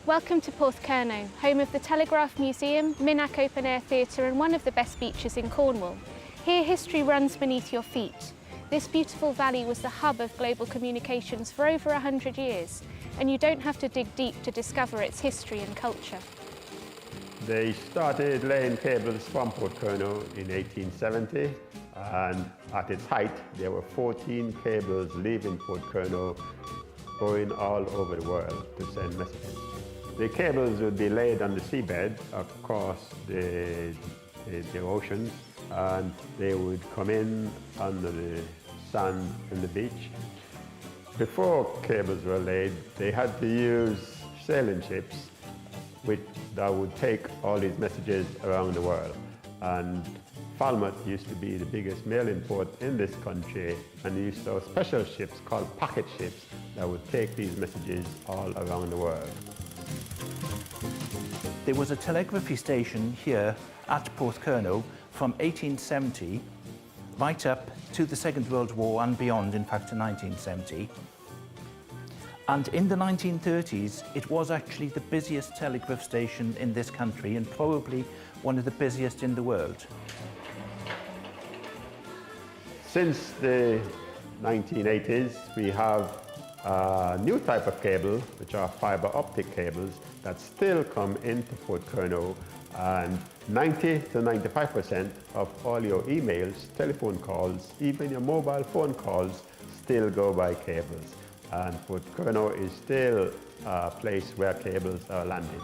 Welcome to Porthcurno, home of the Telegraph Museum, Minack Open Air Theatre and one of the best beaches in Cornwall. Here history runs beneath your feet. This beautiful valley was the hub of global communications for over 100 years, and you don't have to dig deep to discover its history and culture. They started laying cables from Porthcurno in 1870, and at its height there were 14 cables leaving Porthcurno going all over the world to send messages. The cables would be laid on the seabed across the oceans, and they would come in under the sand in the beach. Before cables were laid, they had to use sailing ships that would take all these messages around the world. And Falmouth used to be the biggest mailing port in this country, and they used to have special ships called packet ships that would take these messages all around the world. There was a telegraphy station here at Porthcurno from 1870 right up to the Second World War and beyond, in fact to 1970. And in the 1930s, it was actually the busiest telegraph station in this country and probably one of the busiest in the world. Since the 1980s, we have a new type of cable, which are fiber optic cables, that still come into Porthcurno, and 90 to 95% of all your emails, telephone calls, even your mobile phone calls still go by cables. And Porthcurno is still a place where cables are landed.